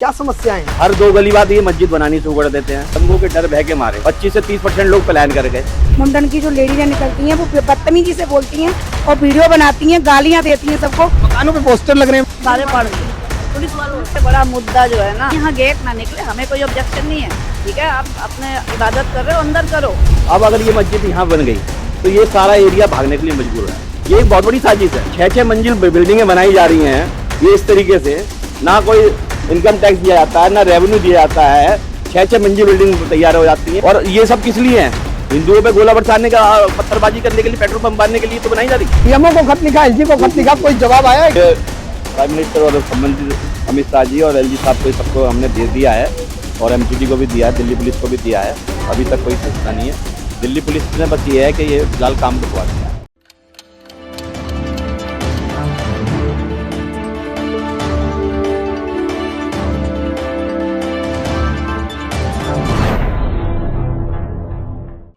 क्या समस्याएं हैं? हर 2 गली बाद ये मस्जिद बनानी शुरू कर देते हैं। दंगों के डर भय के मारे 25 से 30% लोग पलायन कर गए। मुंडन की जो लेडीज निकलती हैं वो बदतमीजी से बोलती हैं और वीडियो बनाती हैं, गालियां देती हैं सबको। मकानों पे पोस्टर लग रहे हैं। सारे पड़ गए। पुलिस वालों से बड़ा मुद्दा जो है ना, यहाँ गेट ना निकले, हमें कोई ऑब्जेक्शन नहीं है। ठीक है, आप अपने इबादत कर रहे हो, अंदर करो। अब अगर ये मस्जिद यहाँ बन गई तो ये सारा एरिया भागने के लिए मजबूर है। ये एक बहुत बड़ी साजिश है। 6-6 मंजिल बिल्डिंगें बनाई जा रही हैं ये इस तरीके से, ना कोई इनकम टैक्स दिया जाता है, ना रेवेन्यू दिया जाता है। 6-6 मंजिल बिल्डिंग तैयार हो जाती है। और ये सब किस लिए है? हिंदुओं पे गोला बरसाने का, पत्थरबाजी करने के लिए, पेट्रोल पंप बांधने के लिए तो बनाई जा रही है। पीएमओ को खत लिखा, एलजी को खत लिखा, कोई जवाब आया है? प्राइम मिनिस्टर और संबंधित अमित शाह जी और एलजी साहब को सबको हमने दे दिया है, और एमसीडी को भी दिया है, दिल्ली पुलिस को भी दिया है। अभी तक कोई सूचना नहीं है। दिल्ली पुलिस ने बस ये है कि ये फिलहाल काम रुकवा दिया है।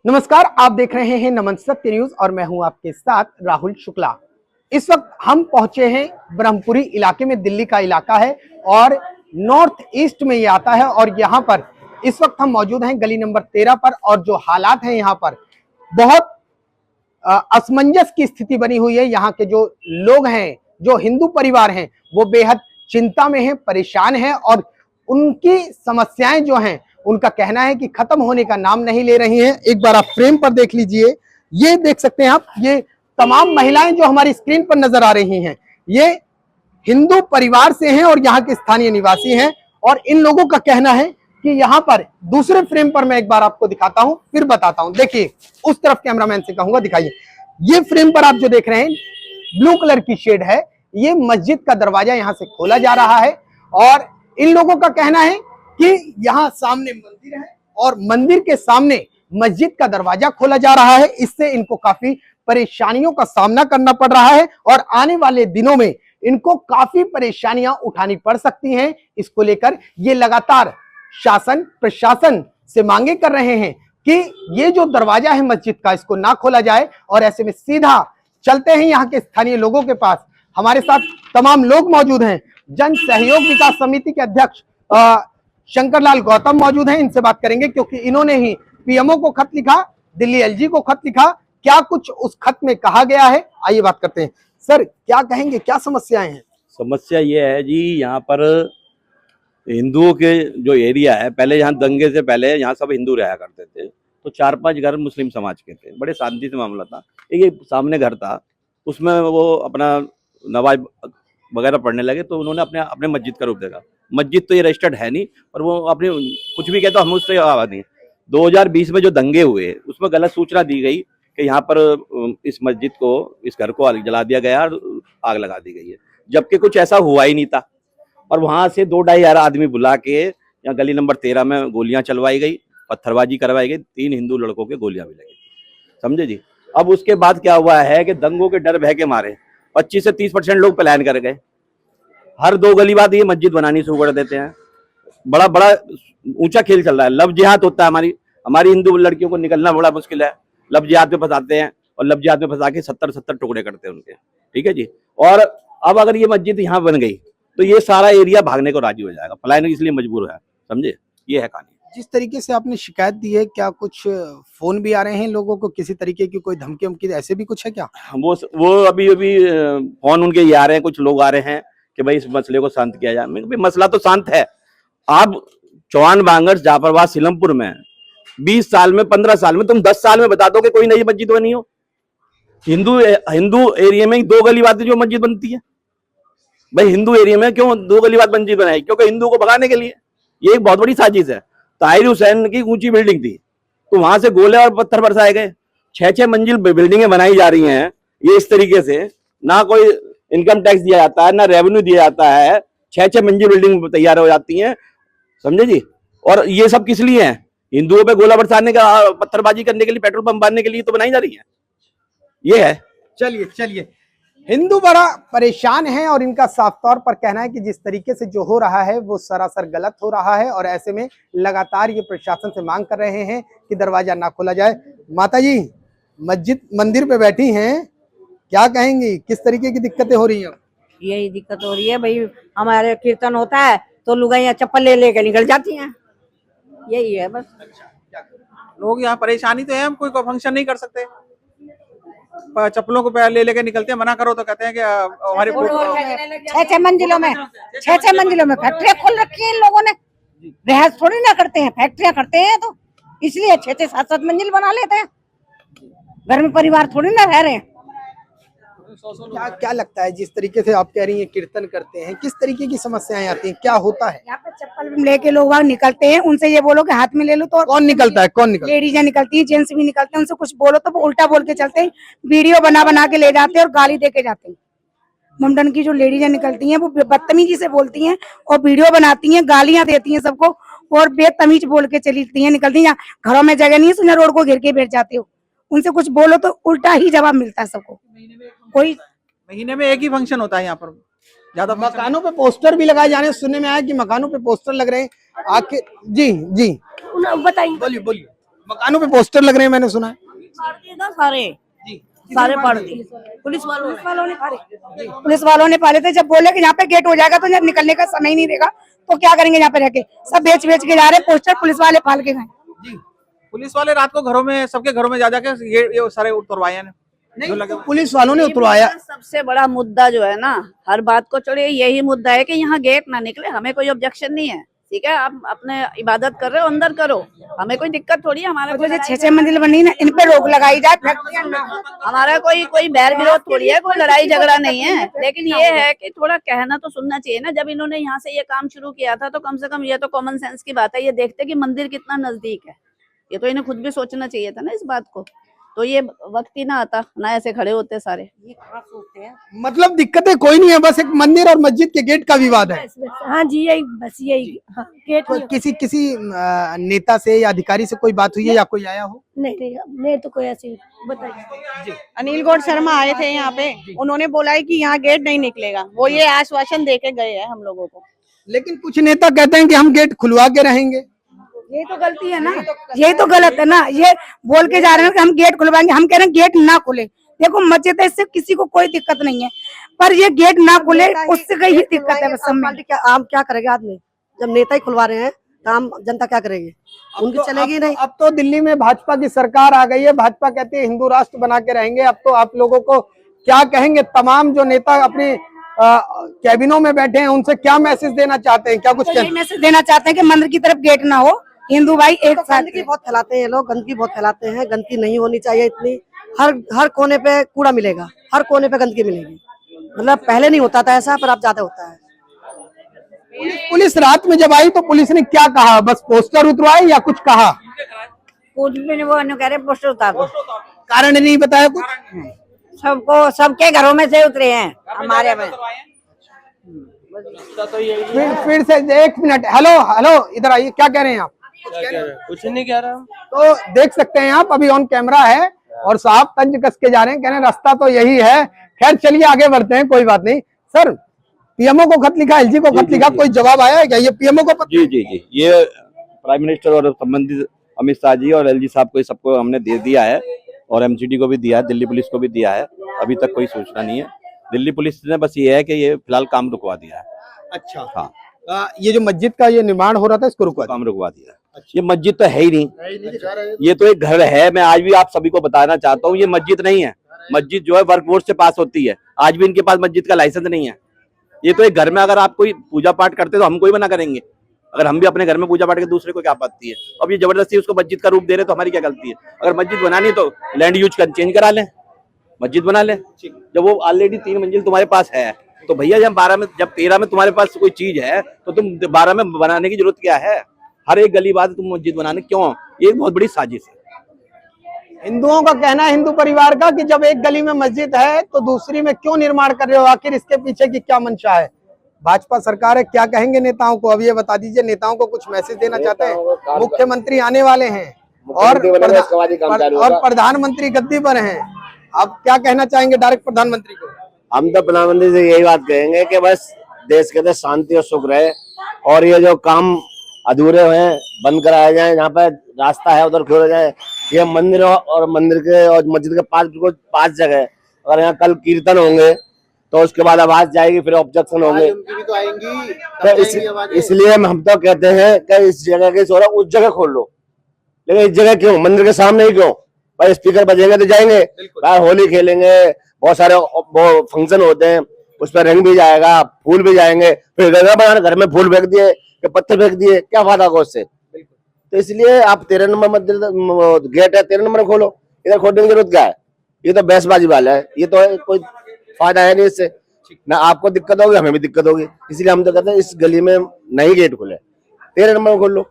नमस्कार, आप देख रहे हैं नमन सत्य न्यूज और मैं हूं आपके साथ राहुल शुक्ला। इस वक्त हम पहुंचे हैं ब्रह्मपुरी इलाके में। दिल्ली का इलाका है और नॉर्थ ईस्ट में ये आता है। और यहाँ पर इस वक्त हम मौजूद हैं गली नंबर 13 पर। और जो हालात हैं यहाँ पर, बहुत असमंजस की स्थिति बनी हुई है। यहाँ के जो लोग हैं, जो हिंदू परिवार हैं, वो बेहद चिंता में हैं, परेशान हैं। और उनकी समस्याएं जो हैं, उनका कहना है कि खत्म होने का नाम नहीं ले रही हैं। एक बार आप फ्रेम पर देख लीजिए, ये देख सकते हैं आप, ये तमाम महिलाएं जो हमारी स्क्रीन पर नजर आ रही हैं, ये हिंदू परिवार से हैं और यहाँ के स्थानीय निवासी हैं। और इन लोगों का कहना है कि यहाँ पर, दूसरे फ्रेम पर मैं एक बार आपको दिखाता हूं, फिर बताता हूं। देखिए, उस तरफ कैमरामैन से कहूंगा दिखाइए। ये फ्रेम पर आप जो देख रहे हैं, ब्लू कलर की शेड है, ये मस्जिद का दरवाजा यहाँ से खोला जा रहा है। और इन लोगों का कहना है कि यहाँ सामने मंदिर है और मंदिर के सामने मस्जिद का दरवाजा खोला जा रहा है। इससे इनको काफी परेशानियों का सामना करना पड़ रहा है और आने वाले दिनों में इनको काफी परेशानियां उठानी पड़ सकती हैं। इसको लेकर ये लगातार शासन प्रशासन से मांगे कर रहे हैं कि ये जो दरवाजा है मस्जिद का, इसको ना खोला जाए। और ऐसे में सीधा चलते हैं यहाँ के स्थानीय लोगों के पास। हमारे साथ तमाम लोग मौजूद हैं। जन सहयोग विकास समिति के अध्यक्ष शंकरलाल गौतम मौजूद हैं। इनसे बात करेंगे क्योंकि इन्होंने ही पीएमओ को खत लिखा, दिल्ली एलजी को खत लिखा। क्या कुछ उस खत में कहा गया है, आइए बात करते हैं। सर, क्या कहेंगे, क्या समस्याएं हैं? समस्या ये है जी, यहाँ पर हिंदुओं के जो एरिया है, पहले यहाँ दंगे से पहले यहाँ सब हिंदू रहा करते थे, तो 4-5 घर मुस्लिम समाज के थे। बड़े शांति से मामला था। एक सामने घर था, उसमें वो अपना नमाज वगैरह पढ़ने लगे, तो उन्होंने अपने अपने मस्जिद का रूप देखा। मस्जिद तो ये रजिस्टर्ड है नहीं, पर वो अपने कुछ भी कहते, हम उससे आवाज नहीं। 2020 में जो दंगे हुए, उसमें गलत सूचना दी गई कि यहाँ पर इस मस्जिद को, इस घर को जला दिया गया और आग लगा दी गई है, जबकि कुछ ऐसा हुआ ही नहीं था। और वहां से 2-2.5 हजार आदमी बुला के यहाँ गली नंबर 13 में गोलियां चलवाई गई, पत्थरबाजी करवाई गई, 3 हिंदू लड़कों के गोलियां भी लगी, समझे जी। अब उसके बाद क्या हुआ है कि दंगों के डर भय के मारे 25 से 30% लोग पलायन कर गए। हर 2 गली बाद ये मस्जिद बनानी शुरू कर देते हैं। बड़ा बड़ा ऊंचा खेल चल रहा है। लव जिहाद होता है। हमारी हिंदू लड़कियों को निकलना बड़ा मुश्किल है। लव जिहाद में फंसाते हैं और लव जिहाद में फंसा के 70-70 टुकड़े करते हैं उनके। ठीक है जी। और अब अगर ये मस्जिद यहाँ बन गई तो ये सारा एरिया भागने को राजी हो जाएगा, पलायन इसलिए मजबूर है, समझे। ये है कहानी। जिस तरीके से आपने शिकायत दी है, क्या कुछ फोन भी आ रहे हैं लोगों को, किसी तरीके की कोई धमकी वमकी, ऐसे भी कुछ है क्या? वो अभी फोन उनके ये आ रहे हैं, कुछ लोग आ रहे हैं कि भाई इस मसले को शांत किया जाए। मसला तो शांत है। आप चौहान बांगर जाफरबाद सीलमपुर में 20 साल में, 15 साल में, तुम 10 साल में बता दो कि कोई नई मस्जिद बनी हो। हिंदू एरिया में 2 गली बाद जो मस्जिद बनती है, भाई हिंदू एरिया में क्यों 2 गली बाद मस्जिद बनाई? क्योंकि हिंदू को भगाने के लिए। ये एक बहुत बड़ी साजिश है। ताहिर हुसैन की ऊंची बिल्डिंग थी, तो वहां से गोले और पत्थर बरसाए गए। 6-6 मंजिल बिल्डिंगें बनाई जा रही हैं ये इस तरीके से, ना कोई इनकम टैक्स दिया जाता है, ना रेवेन्यू दिया जाता है। 6-6 मंजिल बिल्डिंग तैयार हो जाती हैं, समझे जी। और ये सब किस लिए है? हिंदुओं पे गोला बरसाने का, पत्थरबाजी करने के लिए, पेट्रोल पंप बांधने के लिए तो बनाई जा रही है। ये है। चलिए, हिंदू बड़ा परेशान है और इनका साफ तौर पर कहना है कि जिस तरीके से जो हो रहा है वो सरासर गलत हो रहा है। और ऐसे में लगातार ये प्रशासन से मांग कर रहे हैं कि दरवाजा ना खोला जाए। माता जी, मंदिर पे बैठी हैं, क्या कहेंगी, किस तरीके की दिक्कतें हो रही हैं? यही दिक्कत हो रही है भाई। हमारे कीर्तन होता है, तो लुगाइयाँ चप्पल ले लेके निकल जाती हैं। यही है बस। लोग यहाँ परेशानी तो है, हम कोई फंक्शन नहीं कर सकते, चप्पलों को ले लेके निकलते हैं, मना करो तो कहते हैं कि हमारे छह मंजिलों में फैक्ट्रियाँ खोल रखी है इन लोगों ने। रिहायश थोड़ी ना करते हैं, फैक्ट्रियाँ करते हैं, तो इसलिए 6-6, 7-7 मंजिल बना लेते हैं। घर में परिवार थोड़ी ना रह रहे हैं। क्या क्या लगता है, जिस तरीके से आप कह रही हैं कीर्तन करते हैं, किस तरीके की समस्याएं आती हैं, क्या होता है? यहाँ पे चप्पल लेके लोग वहाँ निकलते हैं, उनसे ये बोलो कि हाथ में ले लो तो कौन निकलता है, कौन निकलता है? लेडीजें निकलती हैं, जेंट्स भी निकलते हैं, उनसे कुछ बोलो तो वो उल्टा बोल के चलते हैं, वीडियो बना के ले जाते हैं और गाली दे के जाते हैं। मुंडन की जो लेडीजें निकलती हैं वो बदतमीजी से बोलती हैं और वीडियो बनाती हैं, गालियां देती हैं सबको और बेतमीज बोल के चलती हैं, निकलती हैं। घरों में जगह नहीं है, सुना रोड को घेर के बैठ जाते हो, उनसे कुछ बोलो तो उल्टा ही जवाब मिलता है सबको। कोई महीने में एक ही फंक्शन होता है यहाँ पर, ज्यादा मकानों पे पोस्टर भी लगाए जा रहे हैं, सुनने में आया कि मकानों पे पोस्टर लग रहे हैं आके। जी जी बताइए, बोलिए। मकानों पे पोस्टर लग रहे हैं, मैंने सुना है। सारे फाड़ दिए पुलिस वालों ने पाले थे। जब बोले कि यहाँ पे गेट हो जाएगा तो जब निकलने का समय ही नहीं देगा तो क्या करेंगे, यहाँ पे रह के सब बेच के जा रहे हैं पोस्टर, पुलिस वाले फाड़ के गए। पुलिस वाले रात को घरों में, सबके घरों में जा जाके ये सारे उतरवाए हैं। नहीं तो पुलिस वालों ने उतरवाया। सबसे बड़ा मुद्दा जो है ना, हर बात को चढ़े यही मुद्दा है कि यहाँ गेट ना निकले, हमें कोई ऑब्जेक्शन नहीं है, ठीक है, आप अपने इबादत कर रहे हो अंदर करो, हमें कोई दिक्कत थोड़ी है। हमारे जो 6-6 मंजिल बनी ना, इन पे रोक लगाई जाए, हमारा कोई बैर विरोध थोड़ी है, कोई लड़ाई झगड़ा नहीं है, लेकिन ये है कि थोड़ा कहना तो सुनना चाहिए ना। जब इन्होंने यहाँ से ये काम शुरू किया था तो कम से कम ये तो कॉमन सेंस की बात है, ये देखते कि मंदिर कितना नजदीक है, ये तो इन्हें खुद भी सोचना चाहिए था ना इस बात को, तो ये वक्त ही ना आता ना ऐसे खड़े होते सारे। ये कहाँ सोचते हैं? मतलब दिक्कतें कोई नहीं है, बस एक मंदिर और मस्जिद के गेट का विवाद है। हाँ जी, यही बस यही। हाँ, गेट किसी नेता से या अधिकारी से कोई बात हुई है या कोई आया हो? नहीं, मैं तो कोई ऐसी बताइए। अनिल गौड़ शर्मा आए थे यहाँ पे, उन्होंने बोला है कि यहाँ गेट नहीं निकलेगा, वो ये आश्वासन देके गए हैं हम लोगों को। लेकिन कुछ नेता कहते हैं कि हम गेट खुलवा के रहेंगे। यही तो गलती है ना, यही तो गलत है ना। ये बोल के जा रहे हैं कि हम गेट खुलवाएंगे, हम कह रहे हैं गेट ना खुले। देखो मस्जिद है, इससे किसी को कोई दिक्कत नहीं है, पर ये गेट ना खुले उससे कई ही दिक्कत है। बस आम क्या करेंगे आदमी, जब नेता ही खुलवा रहे हैं तो आम जनता क्या करेगी, उनकी चलेगी नहीं। अब तो दिल्ली में भाजपा की सरकार आ गई है, भाजपा कहती है हिंदू राष्ट्र बना के रहेंगे। अब तो आप लोगों को क्या कहेंगे, तमाम जो नेता अपने कैबिनों में बैठे हैं उनसे क्या मैसेज देना चाहते हैं? क्या कुछ मैसेज देना चाहते हैं कि मंदिर की तरफ गेट ना हो, हिंदू भाई एक साथ। गंदगी बहुत फैलाते हैं लोग, गंदगी बहुत फैलाते हैं, गंदगी नहीं होनी चाहिए इतनी। हर कोने पे कूड़ा मिलेगा, हर कोने पे गंदगी मिलेगी, मतलब पहले नहीं होता था ऐसा, पर अब ज्यादा होता है। पुलिस रात में जब आई तो पुलिस ने क्या कहा, बस पोस्टर उतरवाए या कुछ कहा? वो कह रहे पोस्टर उतार दो, कारण नहीं बताया कुछ? सबको सबके घरों में से उतरे हैं हमारे में। फिर से 1 मिनट। हेलो इधर आइए, क्या कह रहे हैं आप? कुछ नहीं कह रहा। तो देख सकते हैं आप, अभी ऑन कैमरा है और साहब तंज कस के जा रहे हैं, कह रहे हैं रास्ता तो यही है। खैर चलिए आगे बढ़ते हैं, कोई बात नहीं। सर, पीएमओ को खत लिखा, एलजी को खत लिखा, कोई जवाब आया है क्या? ये पीएमओ को जी, ये प्राइम मिनिस्टर और संबंधित अमित शाह जी और एलजी साहब को सबको हमने दे दिया है और एमसीडी को भी दिया है, दिल्ली पुलिस को भी दिया है। अभी तक कोई सूचना नहीं है। दिल्ली पुलिस ने बस ये है कि ये फिलहाल काम रुकवा दिया है। अच्छा, हाँ, ये जो मस्जिद का ये निर्माण हो रहा था इसको काम रुकवा दिया। ये मस्जिद तो है ही नहीं, ये तो एक घर है। मैं आज भी आप सभी को बताना चाहता हूँ, ये मस्जिद नहीं है। मस्जिद जो है वर्क बोर्ड से पास होती है, आज भी इनके पास मस्जिद का लाइसेंस नहीं है। ये तो एक घर में अगर आप कोई पूजा पाठ करते तो हम कोई मना करेंगे, अगर हम भी अपने घर में पूजा पाठ के दूसरे को क्या आपत्ति है? अब ये जबरदस्ती उसको मस्जिद का रूप दे रहे तो हमारी क्या गलती है? अगर मस्जिद बनानी तो लैंड यूज चेंज करा लें, मस्जिद बना लें। जब वो ऑलरेडी 3 मंजिल तुम्हारे पास है तो भैया जब 13 में तुम्हारे पास कोई चीज है तो तुम 12 में बनाने की जरूरत क्या है? हर एक गली बात तुम मस्जिद बनाने क्यों? ये बहुत बड़ी साजिश है। हिंदुओं का कहना है, हिंदू परिवार का, कि जब एक गली में मस्जिद है तो दूसरी में क्यों निर्माण कर रहे हो? आखिर इसके पीछे की क्या मंशा है? भाजपा सरकार है, क्या कहेंगे नेताओं को? अब ये बता दीजिए, नेताओं को कुछ मैसेज देना चाहते हैं? मुख्यमंत्री आने वाले हैं और प्रधानमंत्री गद्दी पर हैं, अब क्या कहना चाहेंगे डायरेक्ट प्रधानमंत्री को? हम तो प्रधानमंत्री से यही बात कहेंगे कि बस देश के अंदर शांति और सुख रहे और ये जो काम अधूरे हुए बंद कराया जाए, जहाँ पर रास्ता है उधर खोला जाए। ये मंदिर और मंदिर के और मस्जिद के पास बिल्कुल 5 जगह, अगर यहाँ कल कीर्तन होंगे तो उसके बाद आवाज जाएगी, फिर ऑब्जेक्शन होंगे। उनकी भी तो आएंगी, इसलिए हम तो कहते हैं कि इस जगह के छोड़ा उस जगह खोल लो, लेकिन इस जगह क्यों, मंदिर के सामने ही क्यों? भाई स्पीकर बजेंगे तो जाएंगे, भाई होली खेलेंगे, बहुत सारे वो फंक्शन होते हैं, उस पर रंग भी जाएगा, फूल भी जाएंगे, फिर गंगा बनाना, घर में फूल फेंक दिए कि पत्थर फेंक दिए, क्या फायदा होगा उससे? तो इसलिए आप 13 नंबर मंदिर गेट है, 13 नंबर खोलो, इधर खोलने की जरूरत क्या है? ये तो बहसबाजी वाला है, ये तो कोई फायदा है नहीं इससे, ना आपको दिक्कत होगी हमें भी दिक्कत होगी। इसलिए हम तो कहते हैं इस गली में नहीं गेट खुले, 13 नंबर खोल लो।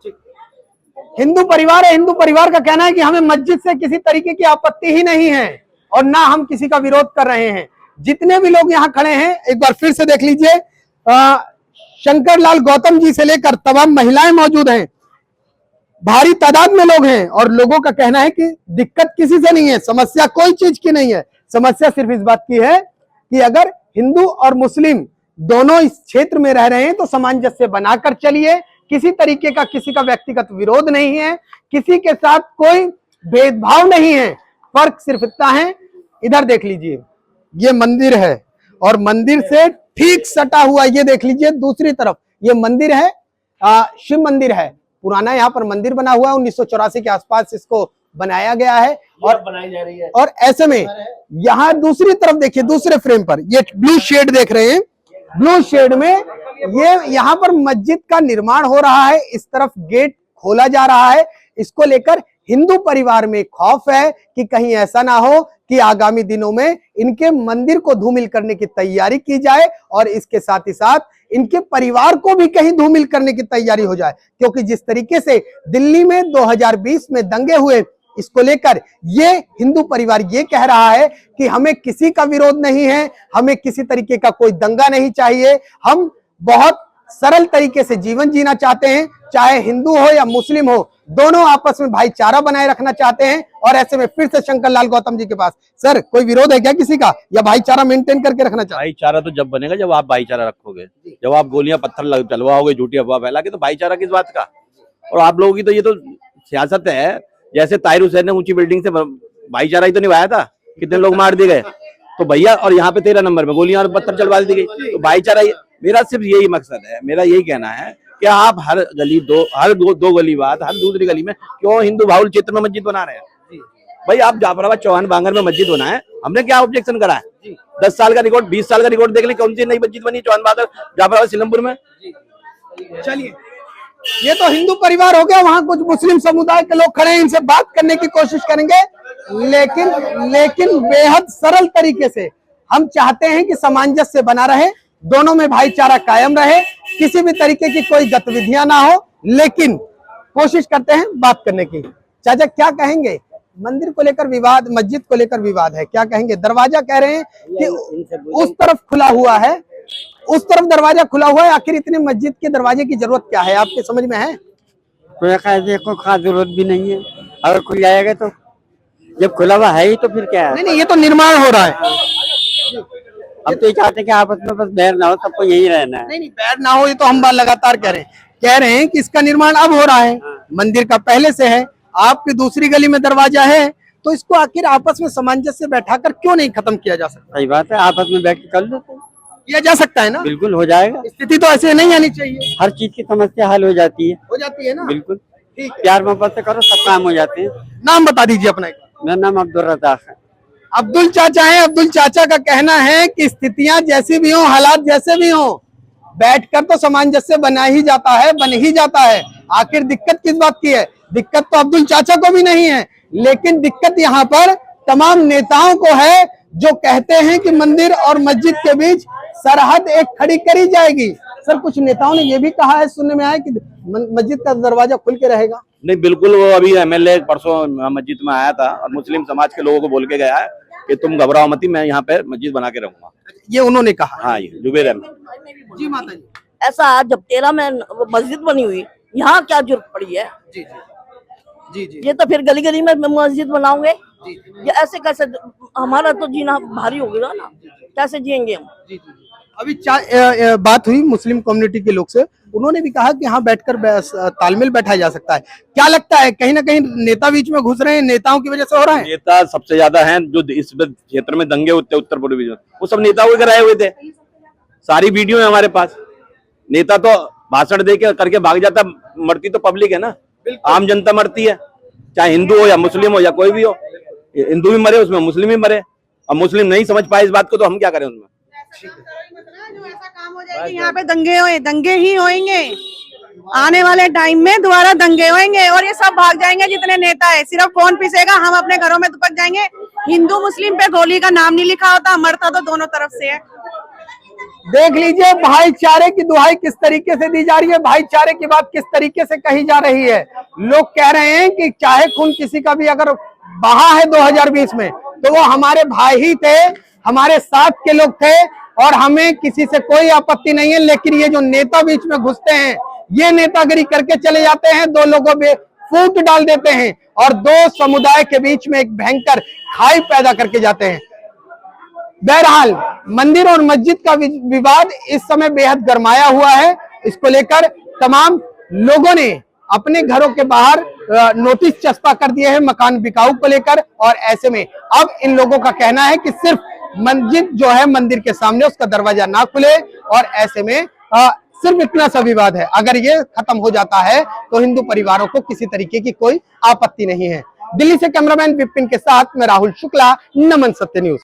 हिंदू परिवार है, हिंदू परिवार का कहना है कि हमें मस्जिद से किसी तरीके की आपत्ति ही नहीं है और ना हम किसी का विरोध कर रहे हैं। जितने भी लोग यहाँ खड़े हैं एक बार फिर से देख लीजिए, शंकर लाल गौतम जी से लेकर तमाम महिलाएं मौजूद हैं, भारी तादाद में लोग हैं और लोगों का कहना है कि दिक्कत किसी से नहीं है, समस्या कोई चीज की नहीं है, समस्या सिर्फ इस बात की है कि अगर हिंदू और मुस्लिम दोनों इस क्षेत्र में रह रहे हैं तो सामंजस्य बनाकर चलिए, किसी तरीके का किसी का व्यक्तिगत विरोध नहीं है, किसी के साथ कोई भेदभाव नहीं है, फर्क सिर्फ इतना है। इधर देख लीजिए, ये मंदिर है और मंदिर से ठीक सटा हुआ ये देख लीजिए दूसरी तरफ ये मंदिर है, शिव मंदिर है, पुराना यहाँ पर मंदिर बना हुआ है, 1984 के आसपास इसको बनाया गया है और बनाई जा रही है। और ऐसे में यहाँ दूसरी तरफ देखिए, दूसरे फ्रेम पर ये ब्लू शेड देख रहे हैं, ब्लू शेड में ये यहाँ पर मस्जिद का निर्माण हो रहा है, इस तरफ गेट खोला जा रहा है। इसको लेकर हिंदू परिवार में खौफ है कि कहीं ऐसा ना हो कि आगामी दिनों में इनके मंदिर को धूमिल करने की तैयारी की जाए और इसके साथ ही साथ इनके परिवार को भी कहीं धूमिल करने की तैयारी हो जाए, क्योंकि जिस तरीके से दिल्ली में 2020 में दंगे हुए, इसको लेकर ये हिंदू परिवार ये कह रहा है कि हमें किसी का विरोध नहीं है, हमें किसी तरीके का कोई दंगा नहीं चाहिए, हम बहुत सरल तरीके से जीवन जीना चाहते हैं, चाहे हिंदू हो या मुस्लिम हो, दोनों आपस में भाईचारा बनाए रखना चाहते हैं। और ऐसे में फिर से शंकर लाल गौतम जी के पास, सर कोई विरोध है क्या किसी का, या भाईचारा मेंटेन करके रखना चाहते हैं? भाईचारा तो जब बनेगा जब आप भाईचारा रखोगे, जब आप गोलियां पत्थर चलवाओगे, झूठी अफवाह फैला के, तो भाईचारा किस बात का? और आप लोगों की तो ये तो सियासत है, जैसे ताहिर हुसैन ने ऊंची बिल्डिंग से भाईचारा ही तो निभाया था, कितने लोग मार दिए गए, तो भैया, और यहाँ पे 13 नंबर में गोलियां और पत्थर चलवा दी गई, तो भाईचारा, मेरा सिर्फ यही मकसद है, मेरा यही कहना है कि आप हर गली हर दो गली बाद हर दूसरी गली में क्यों हिंदू बाहुल क्षेत्र में मस्जिद बना रहे हैं? भाई आप जाफराबाद चौहान बांगर में मस्जिद बनाए, हमने क्या ऑब्जेक्शन करा है? 10 साल का रिकॉर्ड, 20 साल का रिकॉर्ड देख ली, कौन सी नई मस्जिद बनी चौहान बांगर जाफराबाद सिलमपुर में? चलिए, ये तो हिंदू परिवार हो गया, वहां कुछ मुस्लिम समुदाय के लोग खड़े हैं, इनसे बात करने की कोशिश करेंगे, लेकिन बेहद सरल तरीके से हम चाहते हैं कि सामंजस्य बना रहे, दोनों में भाईचारा कायम रहे, किसी भी तरीके की कोई गतिविधियां ना हो, लेकिन कोशिश करते हैं बात करने की। चाचा क्या कहेंगे, मंदिर को लेकर विवाद, मस्जिद को लेकर विवाद है, क्या कहेंगे? दरवाजा कह रहे हैं कि उस तरफ खुला हुआ है, उस तरफ दरवाजा खुला हुआ है, आखिर इतने मस्जिद के दरवाजे की जरूरत क्या है, आपके समझ में है? कोई खास जरूरत भी नहीं है, अगर कोई आएगा तो जब खुला हुआ है ही तो फिर क्या है? नहीं, ये तो निर्माण हो रहा है, हम तो ये चाहते हैं कि आपस में बस बैर ना हो, सबको यही रहना है। नहीं बैर ना हो, ये तो हम बार लगातार कह रहे हैं कि इसका निर्माण अब हो रहा है, मंदिर का पहले से है, आपकी दूसरी गली में दरवाजा है, तो इसको आखिर आपस में सामंजस्य बैठाकर क्यों नहीं खत्म किया जा सकता? सही बात है, आपस में बैठ के कर लो तो किया जा सकता है ना, बिल्कुल हो जाएगा। स्थिति तो ऐसे नहीं आनी चाहिए, हर चीज की समस्या हल हो जाती है ना। बिल्कुल, ठीक है, प्यार मोहब्बत से करो, सब काम हो जाते हैं। नाम बता दीजिए अपना। मेरा नाम अब्दुल रज़ाक है। अब्दुल चाचा हैं। अब्दुल चाचा का कहना है कि स्थितियां जैसी भी हो, हालात जैसे भी हो, बैठकर तो सामंजस्य बना ही जाता है, बन ही जाता है। आखिर दिक्कत किस बात की है? दिक्कत तो अब्दुल चाचा को भी नहीं है, लेकिन दिक्कत यहाँ पर तमाम नेताओं को है जो कहते हैं कि मंदिर और मस्जिद के बीच सरहद एक खड़ी करी जाएगी। सर कुछ नेताओं ने यह भी कहा है, सुनने में आया कि मस्जिद का दरवाजा खुल के रहेगा। नहीं, बिल्कुल, वो अभी एमएलए परसों मस्जिद में आया था और मुस्लिम समाज के लोगों को बोल के गया है कि तुम घबराओ मत, मैं यहाँ पे मस्जिद बना के रहूंगा, ये उन्होंने कहा। हाँ, ये जुबेर है। जी माता जी, ऐसा जब 13 में मस्जिद बनी हुई, यहाँ क्या जरूरत पड़ी है? जी जी जी, ये तो फिर गली गली में मस्जिद बनाओगे, ये ऐसे कैसे? हमारा तो जीना भारी हो गया ना, कैसे जिएंगे हम? जी। अभी बात हुई मुस्लिम कम्युनिटी के लोग से, उन्होंने भी कहा कि हाँ बैठकर तालमेल बैठा जा सकता है। क्या लगता है कहीं ना कहीं नेता बीच में घुस रहे हैं, नेताओं की वजह से हो रहा है? नेता सबसे ज्यादा हैं जो इस क्षेत्र में दंगे होते हैं उत्तर पूर्वी में, वो सब नेताओं के कराए हुए थे। सारी वीडियो है हमारे पास। नेता तो भाषण दे के करके भाग जाता, मरती तो पब्लिक है ना, आम जनता मरती है, चाहे हिंदू हो या मुस्लिम हो या कोई भी हो। हिंदू भी मरे उसमें, मुस्लिम भी मरे। अब मुस्लिम नहीं समझ पाए इस बात को तो हम क्या करें उसमें। जो ऐसा काम हो जाएगा यहाँ पे दंगे ही होंगे, आने वाले टाइम में दोबारा दंगे होंगे और ये सब भाग जाएंगे जितने नेता है। सिर्फ कौन पिसेगा, हम अपने घरों में दुपक जाएंगे। हिंदू मुस्लिम पे गोली का नाम नहीं लिखा होता, मरता तो दोनों तरफ से है। देख लीजिए भाईचारे की दुहाई किस तरीके से दी जा रही है, भाईचारे की बात किस तरीके से कही जा रही है। लोग कह रहे हैं कि चाहे खून किसी का भी अगर बहा है 2020 में तो वो हमारे भाई ही थे, हमारे साथ के लोग थे और हमें किसी से कोई आपत्ति नहीं है। लेकिन ये जो नेता बीच में घुसते हैं, ये नेतागिरी करके चले जाते हैं, दो लोगों में फूट डाल देते हैं और दो समुदाय के बीच में एक भयंकर खाई पैदा करके जाते हैं। बहरहाल मंदिर और मस्जिद का विवाद इस समय बेहद गरमाया हुआ है। इसको लेकर तमाम लोगों ने अपने घरों के बाहर नोटिस चस्पा कर दिए हैं मकान बिकाऊ को लेकर, और ऐसे में अब इन लोगों का कहना है कि सिर्फ मस्जिद जो है मंदिर के सामने उसका दरवाजा ना खुले, और ऐसे में सिर्फ इतना सा विवाद है। अगर ये खत्म हो जाता है तो हिंदू परिवारों को किसी तरीके की कोई आपत्ति नहीं है। दिल्ली से कैमरामैन विपिन के साथ मैं राहुल शुक्ला, नमन सत्य न्यूज।